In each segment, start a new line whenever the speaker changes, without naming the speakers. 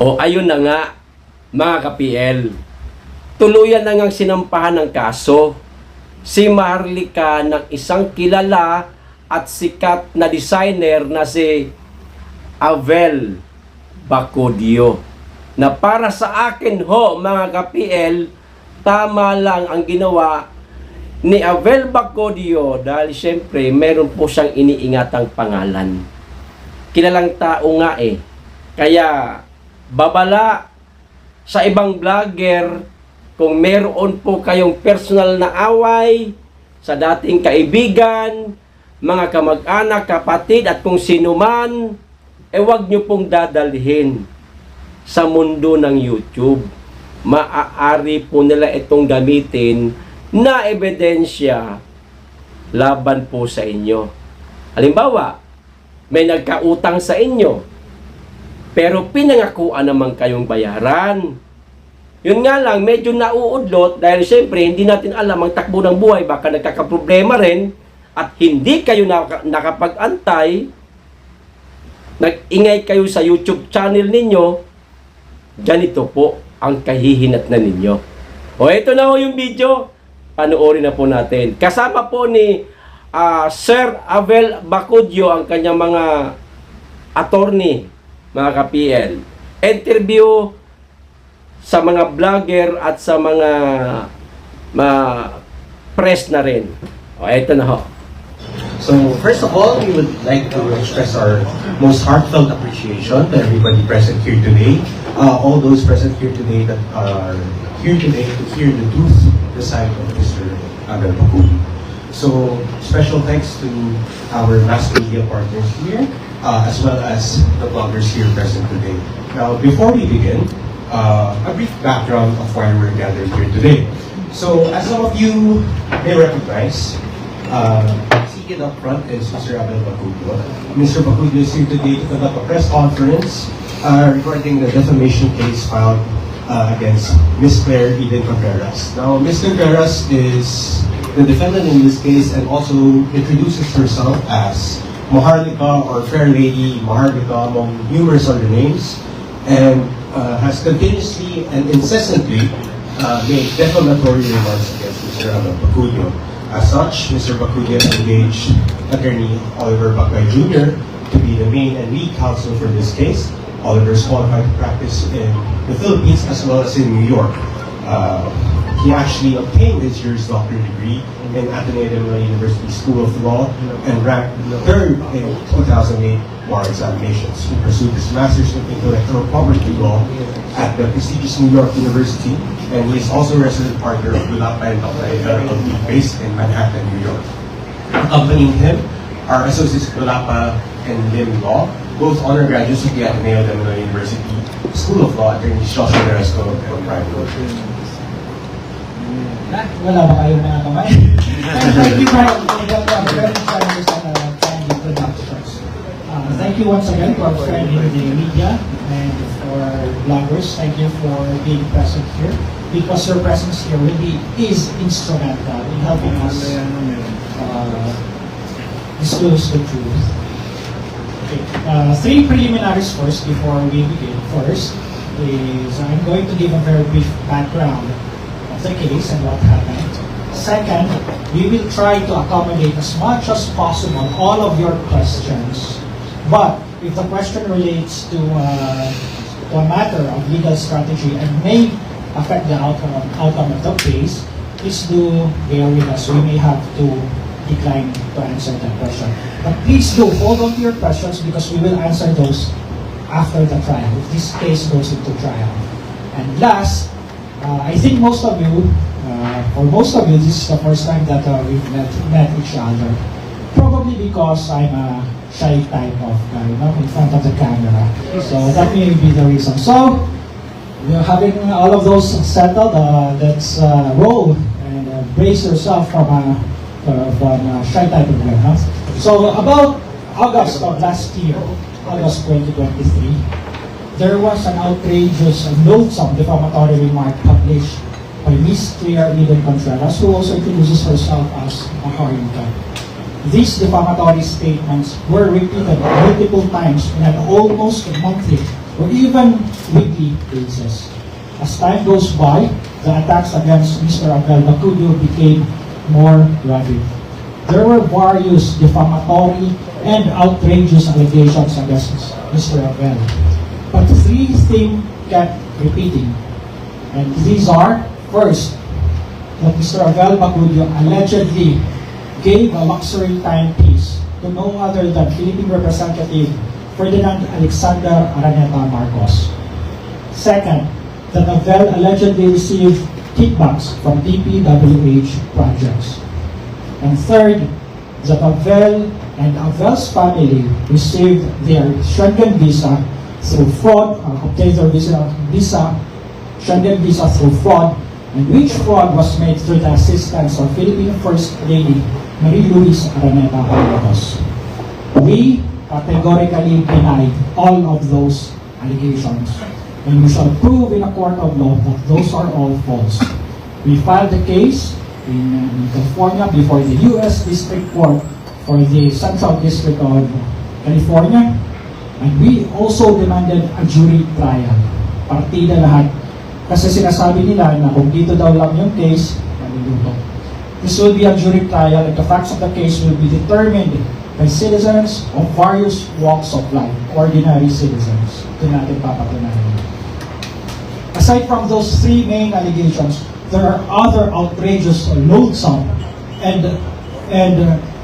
O ayun na nga, mga ka-PL, tuluyan na ngang sinampahan ng kaso si Maharlika ng isang kilala at sikat na designer na si Avel Bacudio. Na para sa akin ho, mga ka-PL, tama lang ang ginawa ni Avel Bacudio dahil syempre meron po siyang iniingatang pangalan. Kilalang tao nga eh. Kaya babala sa ibang vlogger kung meron po kayong personal na away sa dating kaibigan, mga kamag-anak, kapatid at kung sino man, huwag nyo pong dadalhin sa mundo ng YouTube. Maaari po nila itong gamitin na ebidensya laban po sa inyo. Halimbawa, may nagkautang sa inyo, pero pinangakuan naman kayong bayaran. Yun nga lang, medyo nauudlot dahil siyempre hindi natin alam ang takbo ng buhay. Baka nagkakaproblema rin at hindi kayo nakapag-antay, nag-ingay kayo sa YouTube channel ninyo, ganito po ang kahihinatnan ninyo. O ito na ho yung video, panoorin na po natin. Kasama po ni Sir Avel Bacudio ang kanyang mga attorney, mga ka-PL. Interview sa mga vlogger at sa mga press na rin. O, ito na ho.
So, first of all, we would like to express our most heartfelt appreciation to everybody present here today. All those present here today that are here today to hear the truth, the side of Mr. Avel Bacudio. So, special thanks to our mass media partners here, as well as the bloggers here present today. Now, before we begin, a brief background of why we're gathered here today. So, as some of you may recognize, seated up front is Mr. Avel Bacudio. Mr. Bacudio is here today to conduct a press conference regarding the defamation case filed against Ms. Claire Eden Contreras. Now, Ms. Contreras is the defendant in this case and also introduces herself as Maharlika or Fair Lady Maharlika among numerous other names, and has continuously and incessantly made defamatory remarks against Mr. Avel Bacudio. As such, Mr. Bacudio engaged attorney Avel Bacudio Jr. to be the main and lead counsel for this case. Oliver is qualified to practice in the Philippines as well as in New York. He actually obtained his Juris Doctor degree in Ateneo de Manila University School of Law and ranked third in 2008 bar examinations. He pursued his master's in intellectual property law at the prestigious New York University, and he is also a resident partner of Bulapa and LLP based in Manhattan, New York. Accompanying him are associates Bulapa and Lim Law, both honor graduates of the Ateneo de Manila University School of Law, attorneys Joshua Neresco and Brian Roach.
Wala ba kayong mga kamay? Thank you for very challenging and productions. Thank you once again to our friend in the media and for bloggers. Thank you for being present here, because your presence here really is instrumental in helping us disclose the truth. Okay. Three preliminaries first before we begin. First is I'm going to give a very brief background the case and what happened. Second, we will try to accommodate as much as possible all of your questions. But if the question relates to a matter of legal strategy and may affect the outcome of the case, please do bear with us. We may have to decline to answer that question. But please do hold on to your questions, because we will answer those after the trial, if this case goes into trial. And last, I think most of you, for most of you, this is the first time that we've met each other. Probably because I'm a shy type of guy, in front of the camera. So that may be the reason. So, having all of those settled, let's roll and brace yourself from a shy type of guy. Huh? So about August of last year, August 2023, there was an outrageous and loathsome defamatory remark published by Ms. Claire Eden Contreras, who also introduces herself as Maharlika. These defamatory statements were repeated multiple times in an almost monthly or even weekly basis. As time goes by, the attacks against Mr. Avel Bacudio became more rabid. There were various defamatory and outrageous allegations against Mr. Avel. But three things kept repeating. And these are, first, that Mr. Avel Bacudio allegedly gave a luxury timepiece to no other than Philippine Representative Ferdinand Alexander Araneta Marcos. Second, that Avel allegedly received kickbacks from DPWH projects. And third, that Avel and Avel's family received their Schengen visa through fraud, obtained their Schengen visa through fraud, and which fraud was made through the assistance of Philippine First Lady Marie-Louise Araneta Marcos. We categorically denied all of those allegations, and we shall prove in a court of law that those are all false. We filed the case in California before the U.S. District Court for the Central District of California, and we also demanded a jury trial. Partida lahat. Kasi sinasabi nila na kung dito daw lang yung case, maluluto. This will be a jury trial, and the facts of the case will be determined by citizens of various walks of life, ordinary citizens. Ito natin papatunayan. Aside from those three main allegations, there are other outrageous, loathsome, and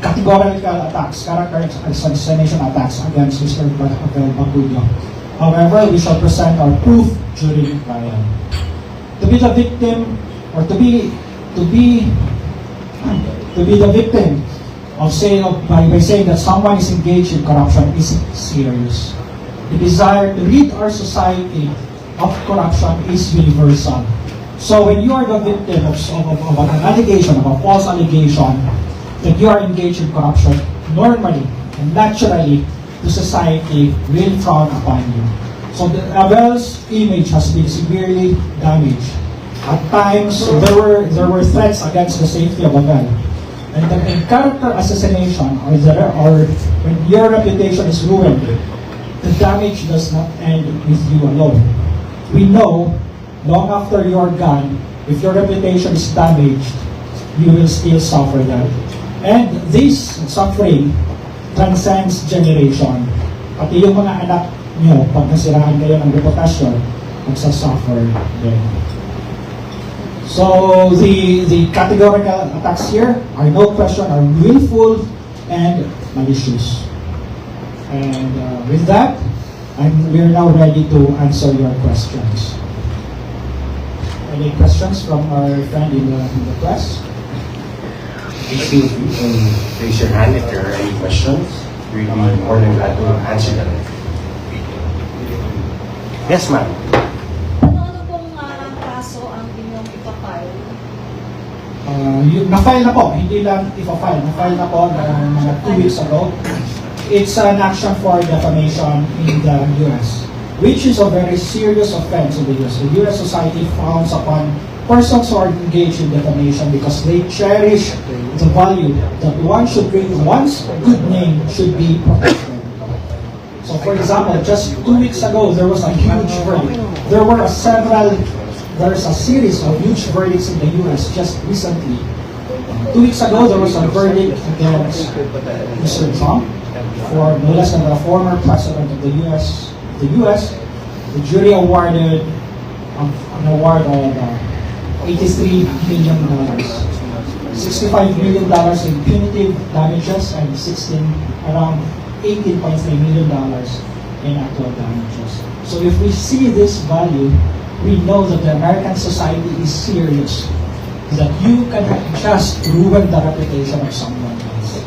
categorical attacks, character assassination attacks against Mr. Avel Bacudio. However, we shall present our proof during trial. To be the victim, or to be the victim of saying by saying that someone is engaged in corruption is serious. The desire to rid our society of corruption is universal. So when you are the victim of an allegation, of a false allegation, that you are engaged in corruption, normally and naturally, the society will frown upon you. So the Avel's image has been severely damaged. At times, there were threats against the safety of Avel. And in character assassination, or when your reputation is ruined, the damage does not end with you alone. We know, long after you are gone, if your reputation is damaged, you will still suffer that. And this suffering transcends generation. Pati yung mga anak nyo, pag nasiraan kayo ng reputasyon, magsasuffer din. So the categorical attacks here are no question are willful and malicious. And with that, we're now ready to answer your questions. Any questions from our friend in the press?
Please feel free to raise your hand if there are any questions. We'll be more than glad to answer them. Yes, ma'am.
Ano pong kaso ang inyong ipapile?
Na-file na po, hindi lang ipa-file. Na-file na po mga 2 weeks ago. It's an action for defamation in the U.S., which is a very serious offense in the U.S. The U.S. society frowns upon persons who are engaged in defamation because they cherish the value that one's good name should be protected. So for example, just 2 weeks ago, there was a huge verdict. There's a series of huge verdicts in the U.S. just recently. 2 weeks ago, there was a verdict against Mr. Trump for no less than the former president of the U.S. The jury awarded an award of $83 million, $65 million in punitive damages, and around $18.3 million in actual damages. So if we see this value, we know that the American society is serious, that you cannot just ruin the reputation of someone else.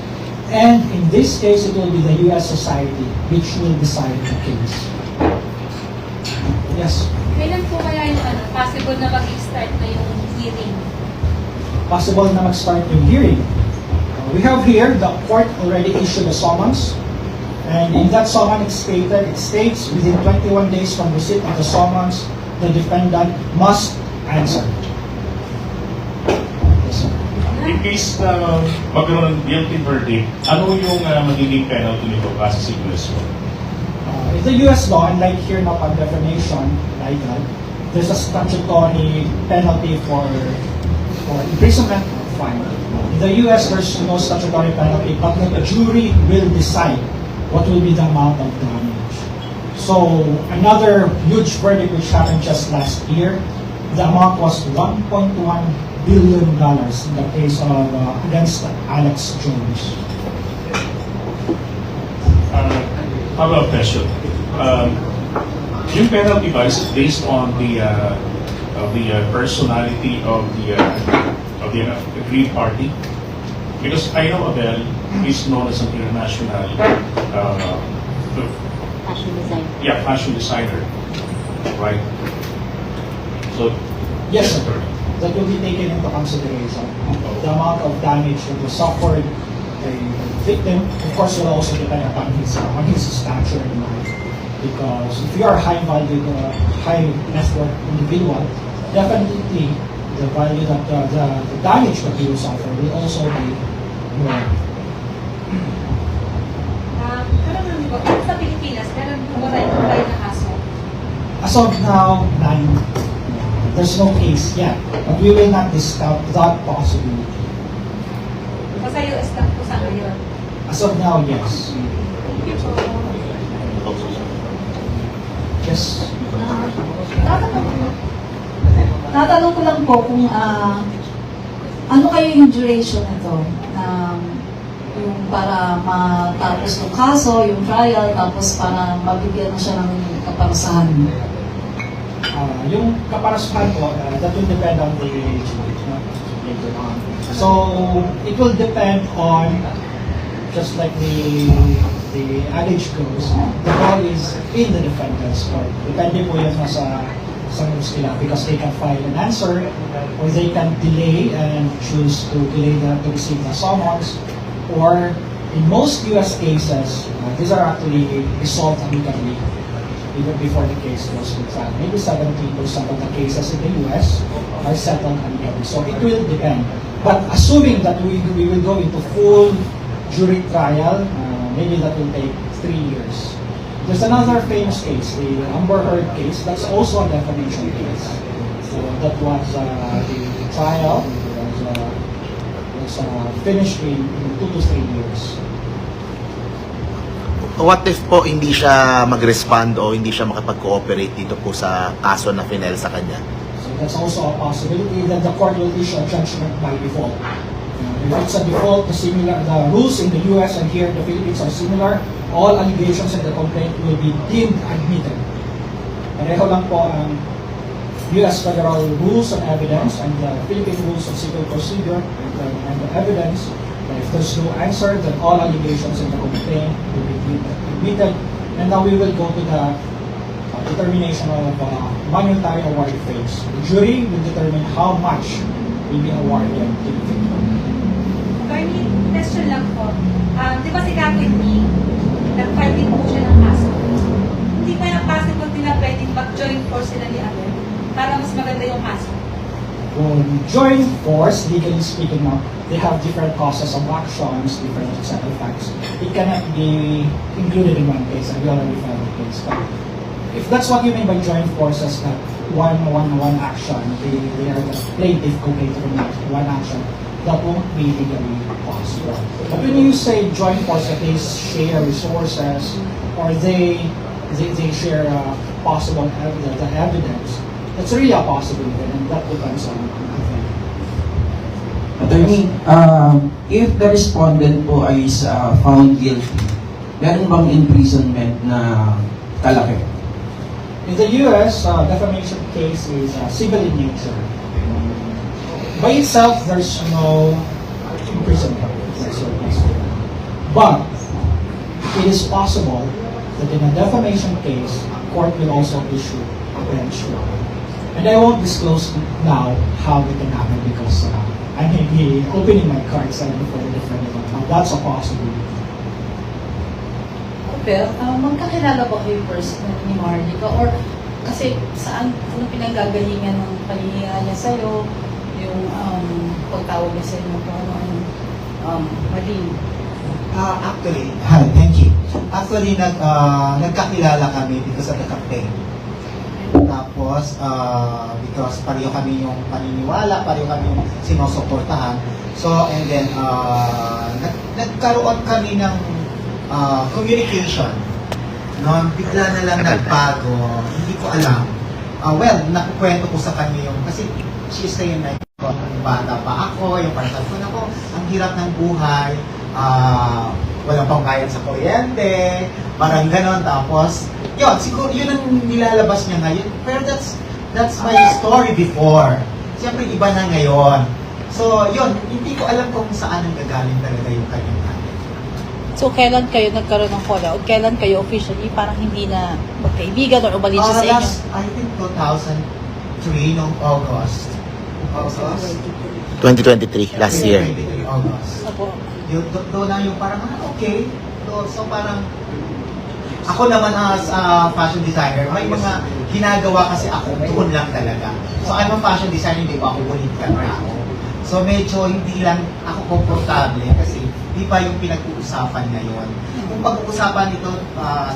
And in this case, it will be the U.S. society which will decide the case. Yes?
Kailan po kaya yung possible na mag-start na yung hearing?
Possible na mag-start yung hearing. We have here, the court already issued a summons. And in that summons, it states within 21 days from receipt of the summons, the defendant must answer. Yes, sir.
In case na magkaroon ng guilty verdict, ano yung magiging penalty nito kasi sa US?
In the US law, unlike here na pag defamation, libel, there's a statutory penalty for imprisonment or fine. In the US, there's no statutory penalty, but the jury will decide what will be the amount of damage. So another huge verdict which happened just last year, the amount was $1.1 billion in the case of against Alex Jones.
How about question? Yung penalty ba is based on the personality of the agreed party? Because I know Avel is known as an international
Fashion design.
fashion designer, right? So
Yes, sir. That will be taken into consideration. The amount of damage that was suffered by the victim, of course, will also depend upon his stature in life. Because if you are high-valued, high net worth individual, definitely the value that the damage that you will suffer will also be more.
Pero naman po, sa Pilipinas, meron po ba tayong na kaso?
As of now, none. There's no case yet, but we will not discount that possibility.
Basta US lang po sa ngayon.
As of now, yes. Yes.
Tatanong ko lang po kung ano kayo yung duration nito, yung para matapos ng kaso, yung trial, tapos para mabigyan na siya ng kaparusahan.
Yung kaparusahan po, that will depend on the jury later on. So, it will depend on, just like the adage goes, the ball is in the defendant's court. Depende po yan sa moves nila because they can file an answer or they can delay and choose to delay to receive the summons, or in most US cases, these are actually resolved amicably even before the case goes to trial. Maybe 70% of the cases in the US are settled amicably. So it will depend. But assuming that we will go into full jury trial, maybe that will take 3 years. There's another famous case, the Amber Heard case. That's also a defamation case. So that was the trial was finished in 2 to 3 years.
What if po hindi siya mag-respond o hindi siya makapag-cooperate dito po sa kaso na final sa kanya?
So that's also a possibility that the court will issue a judgment by default. If it's a default, the rules in the US and here in the Philippines are similar. All allegations in the complaint will be deemed admitted. Pareho lang po ang US Federal Rules on Evidence and the Philippine Rules of Civil Procedure and the evidence. If there's no answer, then all allegations in the complaint will be deemed admitted. And now we will go to the determination of monetary award phase. The jury will determine how much will be awarded to the victim.
Attorney, question lang po. Di ba si Captain B, nag-file din po siya ng kaso? Hindi ba yung possible din na pwedeng mag-join force sila ni Avel para mas maganda yung kaso?
Joint force, legally speaking now, they have different causes of actions, different set of facts. It cannot be included in one case, and we already filed a case. But if that's what you mean by joint forces, that one action, they are the plaintiff co-cater in one action, that won't be legally possible. But when you say joint force, that they share resources, or they share possible evidence, that's really a possibility, and that depends on the thing.
Attorney, if the respondent po is found guilty, meron bang imprisonment na kalaki?
In the US, defamation case is civil in nature. By itself, there's no imprisonment. But it is possible that in a defamation case, court will also issue a bench warrant. And I won't disclose now how it can happen because I may be opening my cards for the defendant. That's a possibility.
Pero, magkakilala ba kayo personal ni Maharlika? Or kasi ano pinanggagalingan ng panihinga niya sa'yo? Yung pagtawag niya sa'yo kung ano mali.
Actually, hi, thank you. Actually, nagkakilala kami because of the campaign. Tapos, because pareho kami yung paniniwala, pareho kami yung sinusuportahan. So, and then, nagkaroon kami ng communication. No, bigla na lang nagbago, hindi ko alam. Well, nakukwento ko sa kanya yung, kasi she's saying like, bata pa ako, yung parang ko, nako, ang hirap ng buhay, walang pambayad sa kuryente, parang ganon. Tapos, yun, siguro yun ang nilalabas niya ngayon. Pero that's my story before. Siyempre, iba na ngayon. So, yun, hindi ko alam kung saan ang gagaling talaga yung kanyang galing.
So, kailan kayo nagkaroon ng fallout? Kailan kayo officially parang hindi na magkaibigan or umalis siya sa inyo?
I think 2003, noong August.
2023, last year.
2023, August.
Opo.
Doon na yung parang, okay. So parang, ako naman as a fashion designer, may mga ginagawa kasi ako, doon lang talaga. So I'm a fashion designer, hindi ba ako politika na ako. So medyo hindi lang ako komportable kasi di ba yung pinag-uusapan ngayon. Kung pag-uusapan ito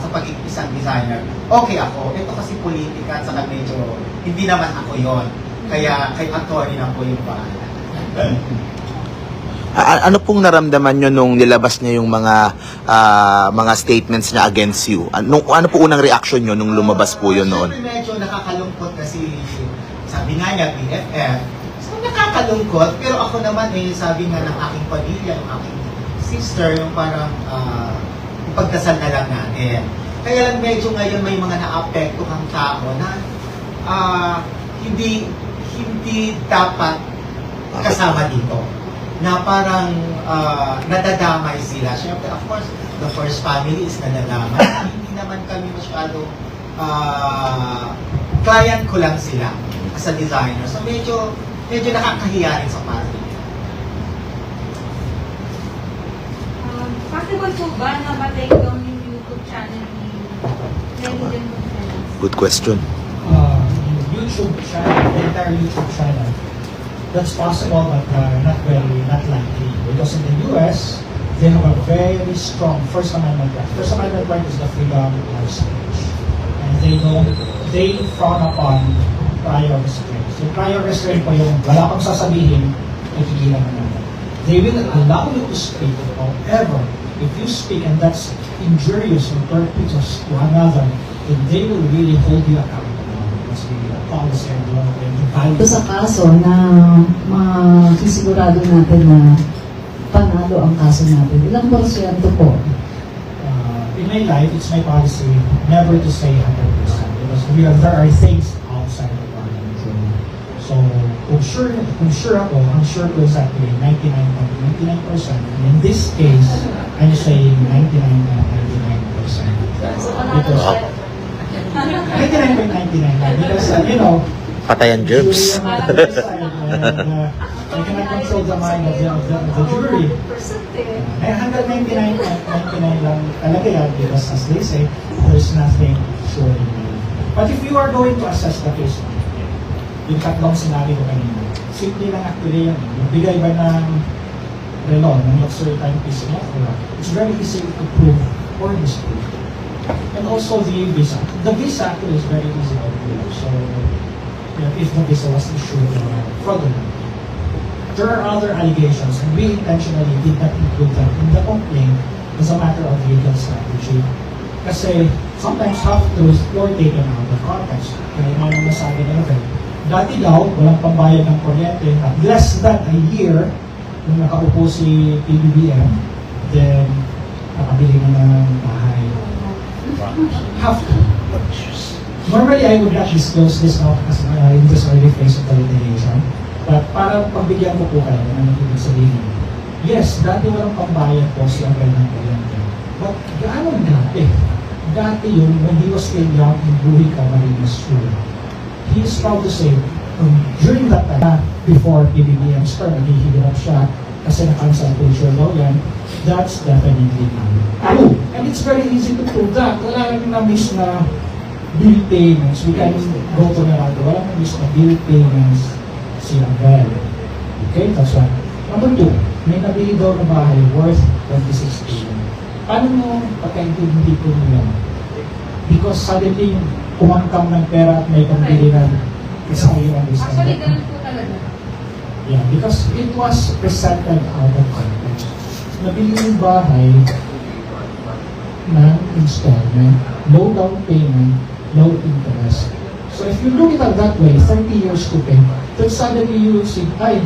sa pagiging isang designer, okay ako. Ito kasi politika at saka medyo hindi naman ako yon. Kaya kay attorney na po yung bahala.
Ano pong naramdaman nyo nung nilabas niya yung mga statements niya against you? Ano po unang reaction nyo nung lumabas po yun noon?
Siyempre medyo nakakalungkot kasi sabi nga niya BFF. So nakakalungkot, pero ako naman sabi nga ng aking pamilya, ng aking sister, yung parang ipagdasal na lang natin. Kaya lang medyo ngayon may mga naapekto kang tao na hindi dapat kasama dito. Na parang nadadamay sila. Siyempre, of course, the first family is nadadamay. Hindi naman kami masyado client ko lang sila as a designer. So medyo nakakahiya rin sa party.
Possible po ba na ma-take down yung YouTube channel ni President Gonzales?
Good question.
YouTube channel, the entire YouTube channel. That's possible, but not likely. Because in the US, they have a very strong First Amendment right. First Amendment right is the freedom of speech. And they frown upon prior restraint. So prior restraint po yung wala kang sasabihin, ipigilan mo naman. They will allow you to speak. However, if you speak and that's injurious or perpetuous to another, then they will really hold you accountable. Policy and law and
Ito sa kaso na masisigurado natin na panalo ang kaso natin. Ilang porsyento po?
In my life, it's my policy never to say 100% because there are things outside the parliament. So kung sure ako, I'm sure ko exactly 99.99%. And in this case, I'm saying 99.99%. Because 99.99 because
Patayan germs.
I cannot control the mind of the jury. 199.99 lang talaga yan because as they say, there's nothing sure in me. But if you are going to assess the case, yung tatlong sinabi ko kanina, simple lang actually yan. Yung bigay ba ng relo, ng luxury timepiece mo, it's very easy to prove or disprove. And also the visa. The visa actually is very easy to prove. So, if the visa was issued fraudulent. There are other allegations, and we intentionally did not include them in the complaint as a matter of legal strategy. Kasi sometimes half-truths were taken out of context. Kaya naman nasabi na rin. Dati daw, walang pambayad ng kuryente at less than a year nung nakaupo si PBBM, then nakabili na ng bahay. Have to. Normally, I would not disclose this now as in this early phase of the litigation. But para pagbigyan ko po kayo ng ibig sabihin. Yes, dati walang pambayad po si Avel ng kuryente. But gaano dati? Dati yun, when he was still young in Buhi Camarines School. He is proud to say, during that time, before PBBM's term, naghihirap siya kasi na-cancel culture law yan, that's definitely true. And it's very easy to prove that. Wala nang na-miss na bill payments. We can go to Narado. Wala nang na-miss na bill payments si Avel. Okay, that's one. Number 2, may nabili daw na bahay worth 26 billion. Paano mo pagkaintindi ko nila? Because suddenly, kumangkam ng pera at may pambili ng isang million.
Actually, ganun po talaga.
Yeah, because it was presented out of context. Nabili yung bahay ng installment, low down payment, low interest. So if you look at it that way, 30 years to pay, then suddenly you will see, ay,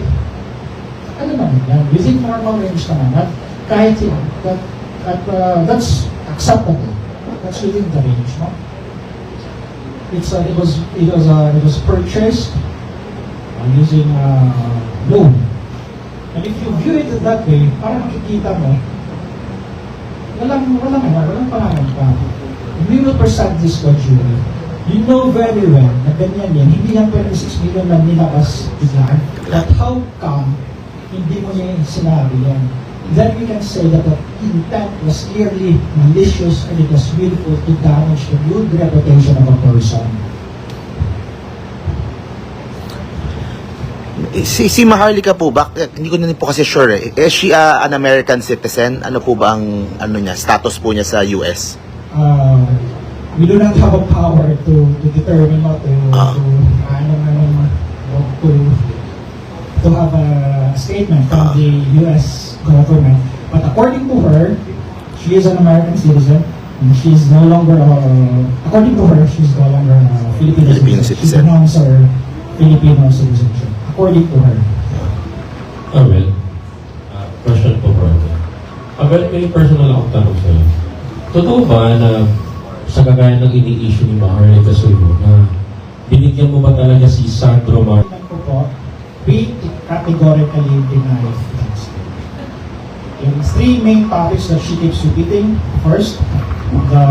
ano naman yan, within normal range naman, at kahit yun, that's acceptable. That's within the range, no? It was purchased using loan. And if you view it that way, parang makikita mo, walang pangalan pa. We will present this to jury. You know very well na ganyan yan, hindi yan 26 million lang nilabas biglaan. But how come hindi mo niya sinabi yan? Then we can say that the intent was clearly malicious and it was willful to damage the good reputation of a person.
Si Maharlika po ba, hindi ko na po kasi sure eh. Is she an American citizen? Ano po ba ang niya, status po niya sa US?
We do not have a power to determine or to have a statement from the US government. But according to her, she is an American citizen. And she is no longer, according to her, she is no longer a Filipino citizen. She belongs her Filipino citizenship. According to her.
Avel, question po bro. Avel, may personal akong tanong sa'yo. Totoo ba na sa kagaya ng ini-issue ni Maharlika sa'yo na binigyan mo ba talaga si Sandro Mar?
We categorically deny this. Yung three main topics that she keeps repeating. First, the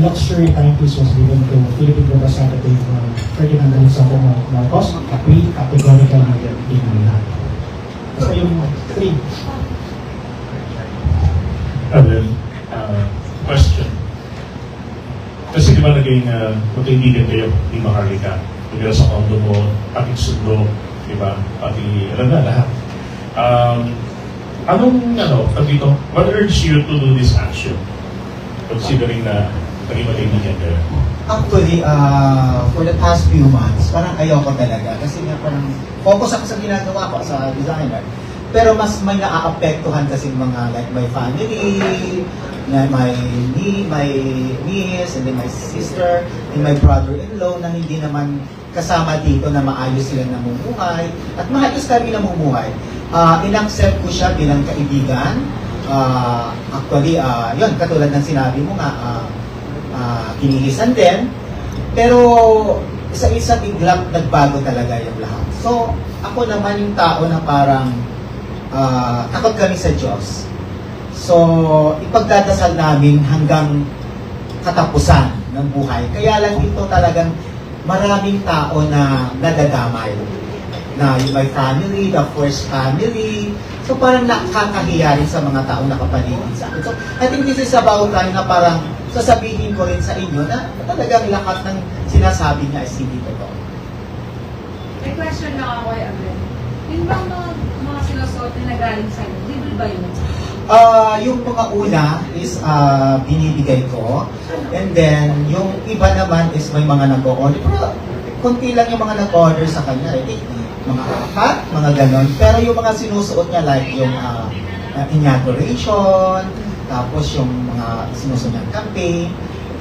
luxury timepiece was given to Philippine Representative Ferdinand Marcos. We categorically deny that. So yung three.
Avel, question. Kasi di ba naging magkaibigan kayo ni Maharlika? Tumira sa kondo mo, pati sundo, di ba? Pati, alam na, lahat. What urged you to do this action? Considering na naging magkaibigan kayo.
Actually, for the past few months, parang ayoko talaga. Kasi nga parang focus ako sa ginagawa ko sa designer. Pero mas may naaapektuhan kasi mga like my family, my niece, and then my sister, and my brother-in-law na hindi naman kasama dito na maayos silang namumuhay. At maayos kami namumuhay. In-accept ko siya bilang kaibigan. Actually, yun, katulad ng sinabi mo nga, kinihisan din. Pero sa isang iglap, nagbago talaga yung lahat. So, ako naman yung tao na parang takot kami sa Diyos. So, ipagdadasal namin hanggang katapusan ng buhay. Kaya lang ito talagang maraming tao na nadadamay. Na yung my family, the first family. So, parang nakakahiya rin sa mga tao nakapaligid sa akin. So, I think this is about time na parang sasabihin ko rin sa inyo na talagang lahat ng sinasabi niya is hindi totoo.
May question lang ako kay Avel. Yung bang mga sinusuot na nagaling sa'yo, libre ba yun?
Yung mga una is binibigay ko. And then, yung iba naman is may mga nag-o-order. Pero, konti lang yung mga nag-order sa kanya. I think, mga apat, mga ganon. Pero yung mga sinusuot niya, like yung inauguration, tapos yung mga sinusuot niyang campaign,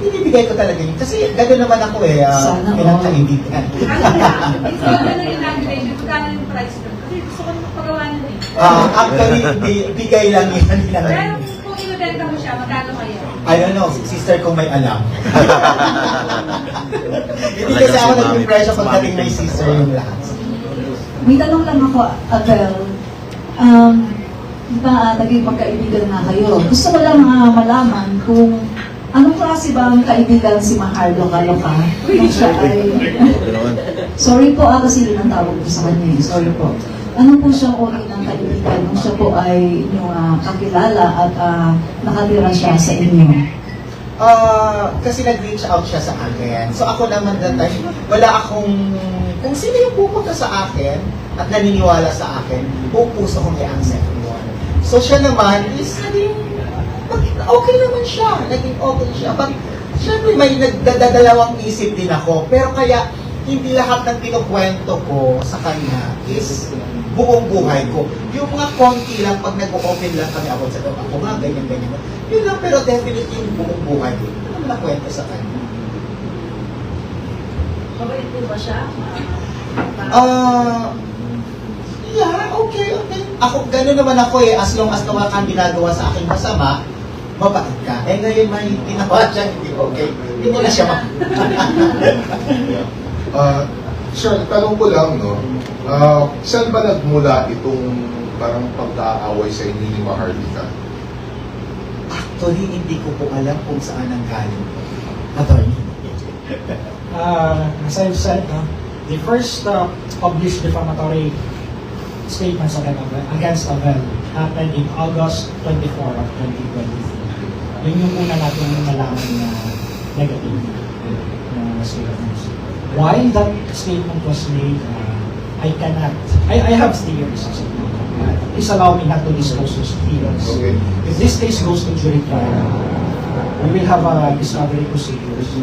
binibigay ko talaga yun. Kasi gano'n naman ako bilang kaibigan.
Gusto ko na yung inauguration, magkano yung price doon? Kasi gusto ko magpagawa na din.
Actually, bigay lang yan.
Pero kung inubenta mo siya, magkano kayo?
I don't know, sister kung may alam. Hindi kasi ako nag-impression pagdating may sister yung lahat.
May tanong lang ako, Avel. Di ba, naging magkaibigan na kayo? Gusto ko lang malaman kung anong klase ba ang kaibigan si Maharlika ka? Kung siya ay... Sorry po, kasi yun ang tawag ko sa kanya. Sorry po. Ano po siyang uri ng kaibigan nung siya po ay inyong kakilala at nakatira siya sa inyo?
Kasi nag-reach out siya sa akin. So ako naman that time, wala akong Kung sino yung pupunta sa akin at naniniwala sa akin, buong puso kong i-accept yun. So siya naman is naging okay naman siya. Naging okay siya. But syempre may nagdadalawang isip din ako. Pero kaya hindi lahat ng kinukwento ko sa kanya is buong buhay ko. Yung mga konti lang, pag nag-open lang kami about sa ako nga, ganyan. Yun lang, pero definitely yung buong buhay ko. Ano naman nakwento sa kanya?
Mabait po ba siya?
Yeah, okay. Ako, gano'n naman ako eh. As long as wala kang ginagawa sa akin masama, mabait ka. Eh ngayon may ginawa siya, hindi okay. Hindi mo na siya
Sir, tanong ko lang, no? Saan ba nagmula itong parang pagkaaway sa inyo ni Maharlika?
Actually, hindi ko po alam kung saan ang galing. Attorney.
As I've said, the first published defamatory statements against Avel happened in August 24 of 2023. Yun yung una natin nalaman na negative na statements. Why that statement was made, I have theories. Please allow me not to disclose those theories.
Okay.
If this case goes to jury trial, we will have a discovery procedures.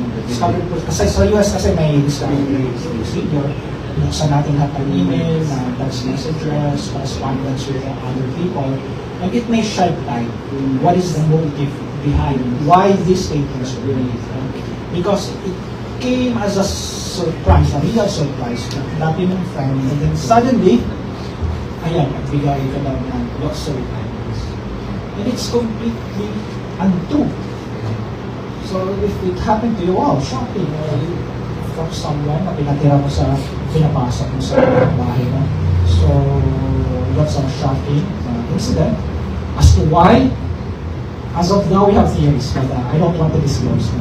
Kasi sa US kasi may discovery procedure. Buksan natin lahat ng email, text messages, correspondence with other people, and it may shed light what is the motive behind why these statements were made. Because it came as a surprise, a real surprise, dati mong friend, and then suddenly, ayan, nagbigay ka daw ng luxury items. And it's completely untrue. So if it happened to you, wow, shocking. From someone na pinatira mo sa, pinapasok mo sa bahay mo. So that's a shocking incident. As to why, as of now, we have theories, but I don't want to disclose.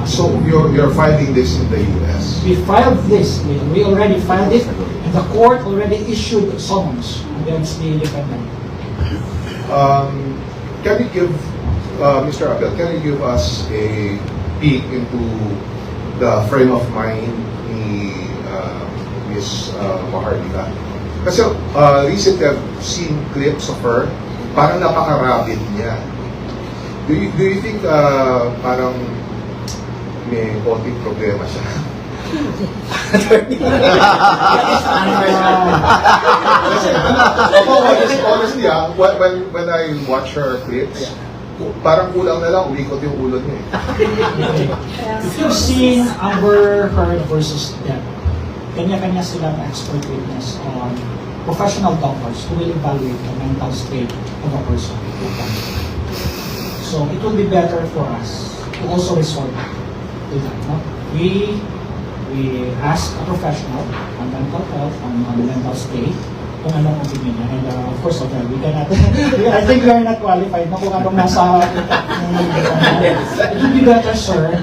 So you're filing this in the US?
We filed this. We already filed it, and the court already issued summons against the defendant.
Can you give, Mr. Avel, can you give us a peek into the frame of mind ni Ms. Maharlika? Kasi recently I've seen clips of her, parang napaka-rabid niya. Do you think parang may konting problema siya? Honestly, when I watch her clips, parang kulang na lang, umikot yung ulo niya.
If you've seen Amber Heard versus Depp, kanya-kanya silang expert witness on professional doctors who will evaluate the mental state of a person. So it will be better for us to also resort to that. No? We ask a professional on mental health, on mental state, kung anong opinion niya. And of course, okay, we cannot, I think we are not qualified na kung anong nasa it would be better, sir,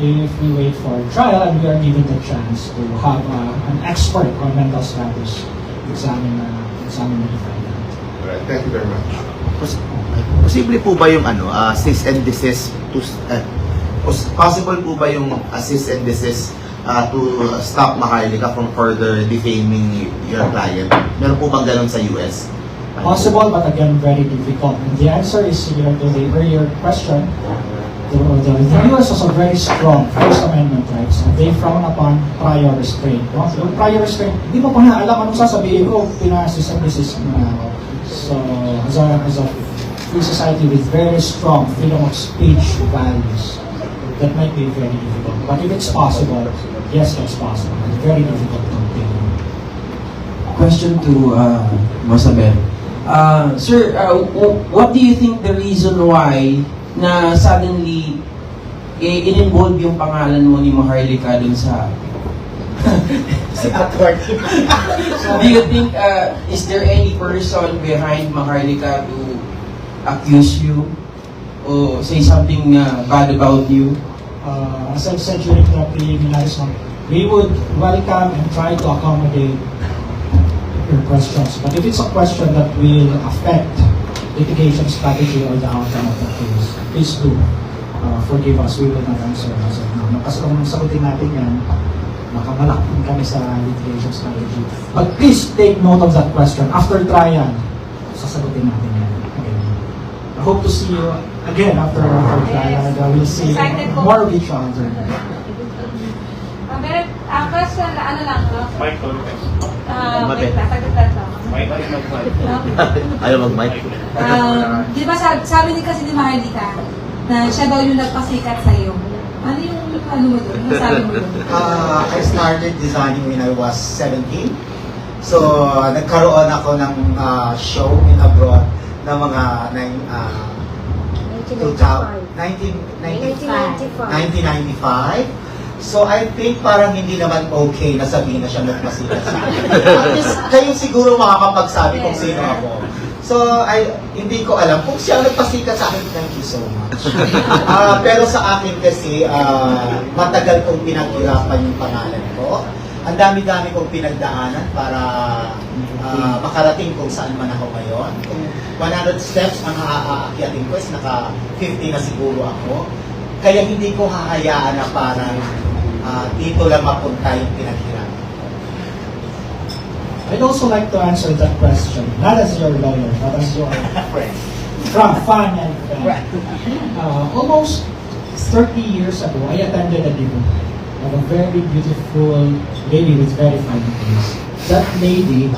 if we wait for trial and we are given the chance to have an expert on mental status examine the defendant.
Alright, thank you very much.
Posible po ba yung cease and desist to possible po ba yung cease and desist to stop Maharlika from further defaming your client? Meron po bang ganun sa US?
Possible, but again, very difficult. And the answer is similar to the earlier question. The US has a very strong First Amendment rights. They frown upon prior restraint. Yung prior restraint, di mo pa na alam anong sasabihin ko, pinasis and desist na ako. So, as a free society with very strong freedom of speech values, that might be very difficult. But if it's possible, yes, that's possible. It's very difficult to obtain.
Question to Mosabel. Sir, what do you think the reason why na suddenly in-involve yung pangalan mo ni Maharlika dun sa do you think is there any person behind Maharlika to accuse you or say something bad about you?
As I've said during the preliminaries, we would welcome and try to accommodate your questions. But if it's a question that will affect litigation strategy or the outcome of the case, please do forgive us. We will not answer as of now. Kasi kung sagutin natin yan, baka malakit kami sa litigation strategy. But please take note of that question. After trial, sasagutin natin yan. Okay. I hope to see you again after trial, and we'll see
Excited po.
more of each other.
Meron, question na ano lang, no?
Mike,
Wait lang, saglit lang to.
Ayaw mag-mic.
Di ba sabi ni kasi ni Maharlika na siya daw yung nagpasikat sa'yo. Ano yung ano mo doon? Ano sabi mo doon?
I started designing when I was 17. So, nagkaroon ako ng show in abroad na mga 1995. So, I think parang hindi naman okay na sabihin na siya nagpasikat sa akin. At least, kayo siguro makakapagsabi kung sino ako. So, hindi ko alam kung siya nagpasikat sa akin. Thank you so much. Pero sa akin kasi, matagal kong pinaghirapan yung pangalan ko. Ang dami-dami kong pinagdaanan para makarating kung saan man ako ngayon. Kung 100 steps ang aakyatin ko is naka 50 na siguro ako. Kaya hindi ko hahayaan na parang dito lang mapunta yung pinaghirapan.
I'd also like to answer that question, not as your lawyer, but as your friend. From fan and friend. Almost 30 years ago, I attended a dinner of a very beautiful lady with very fine face. That lady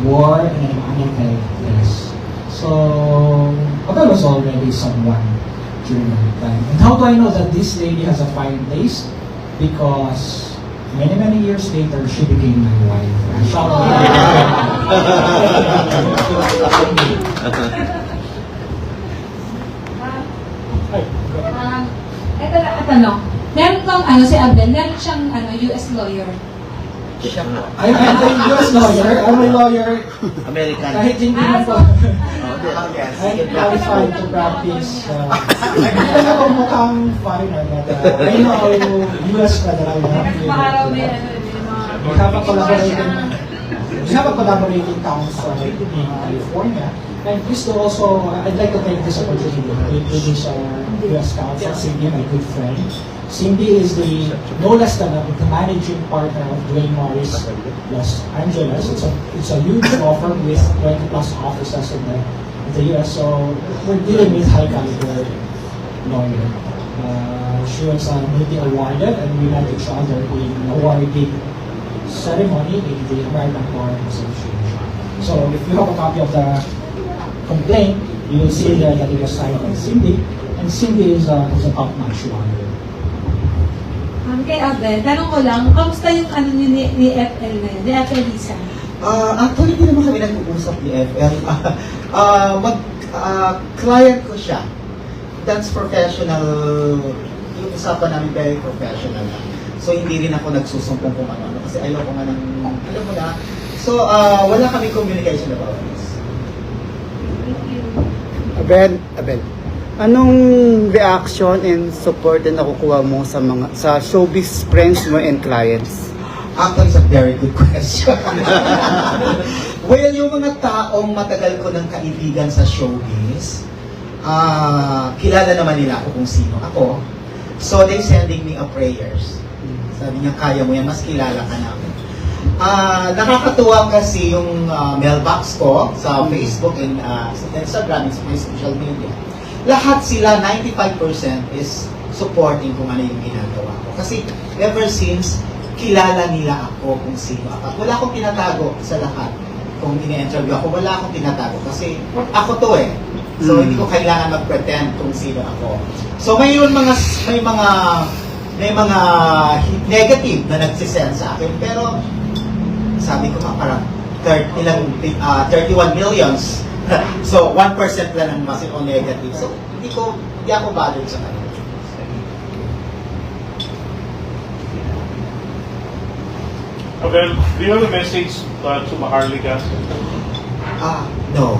wore an American dress. So, Avel was already someone during that time. And how do I know that this lady has a fine face? Because many years later, she became my wife.
Ito na, tanong. Meron kang si Avel, meron siyang US lawyer.
I'm a US lawyer. I'm a lawyer.
American.
Kahit hindi mo po.
Yes.
I'm qualified to practice. Hindi na ako mukhang foreigner, but I know US federal law.
Maharaw may
We have a collaborating council in California. And please do also, I'd like to take this opportunity to introduce our US counsel, Cindy, my good friend. Cindy is no less than the managing partner of Dwayne Morris Los Angeles. It's a huge law firm with 20 plus offices in the US. So we're dealing with high caliber lawyer. She was multi-awarded, and we met each other in an awarding ceremony in the American Bar Association. So if you have a copy of the complaint, you will see there that it was signed by Cindy, and Cindy is a top-notch lawyer.
Kay Avel, tanong ko lang, kamusta yung ni FL na yun, ni FL Lisa?
Actually, hindi naman kami nag-uusap ni FL. Client ko siya. That's professional. Yung usapan namin very professional. So, hindi rin ako nagsusumpong kung ano. Kasi ayaw ko nga ng, alam mo na. So, wala kami communication about this.
Avel, anong reaction and support na nakukuha mo sa showbiz friends mo and clients?
Actually, it's a very good question. Well, yung mga taong matagal ko ng kaibigan sa showbiz, kilala naman nila ako kung sino ako. So, they sending me a prayers. Sabi niya, kaya mo yan, mas kilala ka namin. Nakakatuwa kasi yung mailbox ko sa Facebook and sa Instagram and sa my social media. Lahat sila, 95% is supporting kung ano yung ginagawa ko. Kasi ever since, kilala nila ako kung sino ako. Wala akong tinatago sa lahat. Kung ini-interview ako, wala akong tinatago. Kasi ako to eh. So, hindi ko kailangan mag-pretend kung sino ako. So, may mga negative na nagsisend sa akin. Pero, sabi ko nga parang 31 millions. So, 1% lang ang masin o negative. So, hindi ako bothered sa kanila.
Avel, do you have a message to Maharlika?
No.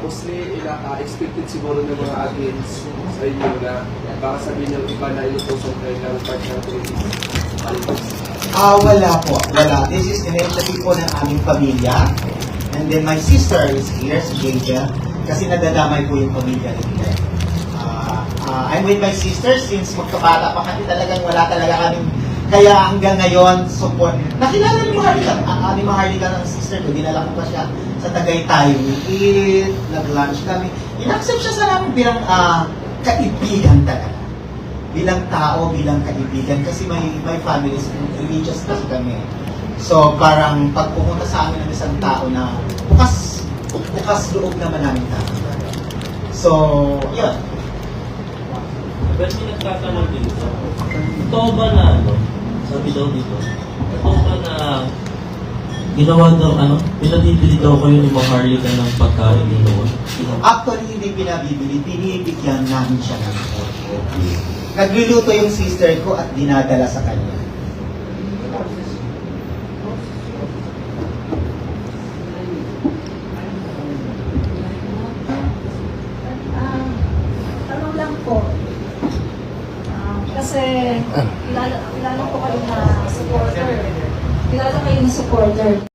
Mostly, expected siguro ng mga audience sa inyo na baka sabihin yung iba na inutusok kayo ng politics.
Wala po. Wala. This is initiative po ng aming pamilya. And then my sister is here, si JJ. Kasi nadadamay po yung pamilya nila. I'm with my sister since magkabata pa kami, talagang wala talaga kaming, kaya hanggang ngayon, support. Nakilala ni Maharlika ng sister ko, dinala ko pa siya sa Tagaytay. We eat, nag-lunch kami. In-accept siya sa namin bilang kaibigan talaga. Bilang tao, bilang kaibigan. Kasi my family is religious kasi kami. So parang pag pumunta sa amin ng isang tao na bukas loob naman namin tayo. So, yun.
Pero may nagtatanong dito, totoo ba na sabi daw dito, totoo ba na ginawa daw, pinabibili daw kayo ni Maharlika ng pagkain ni noon?
Actually, hindi pinabibili, binibigyan namin siya ng food. Nagluluto yung sister ko at dinadala sa kanya.
Tanong lang po. Kasi kilala ko kayo na supporter. Kilala kayo na supporter.